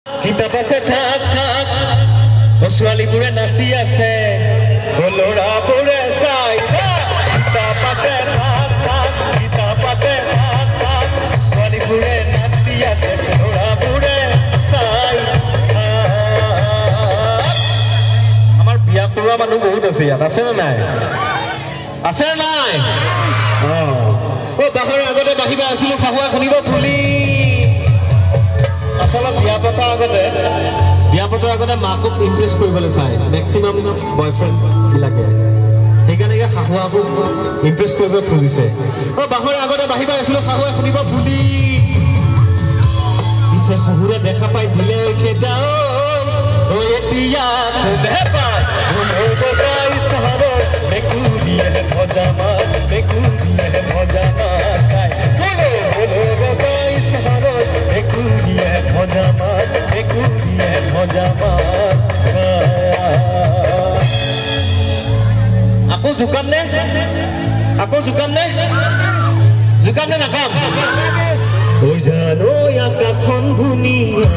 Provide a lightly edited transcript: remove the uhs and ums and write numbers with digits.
কিতাপ আছে থাক থাক ছোৱালীবোৰে নাচি আছে ল'ৰাবোৰে চাই কিতাপ আছে থাক থাক কিতাপ আছে থাক থাক ছোৱালীবোৰে নাচি আছে ল'ৰাবোৰে চাই আমাৰ বিয়া কৰোৱা মানুহ বহুত আছে ইয়াত আছে নে নাই আছে নে নাই বাহৰ আগতে বাহিবা আছিলো শাহুৱা শুনিব বুলি আচলতে বিয়া পতাৰ আগতে মাকক ইমপ্ৰেছ কৰিবলৈ চায় মেক্সিমাম বয়ফ্ৰেণ্ড বিলাকে সেইকাৰণে শাহুৱাবোৰ ইমপ্ৰেছ কৰিব খুজিছে বাহৰ আগতে বাহিবা আছিলো শাহুৱা শুনিব বুলি পিছে শহুৰে দেখা পাই দিলে খেদা এতিয়া আকৌ জোকান নে নাকাম ঐ জানো আকাশখন ধুনীয়া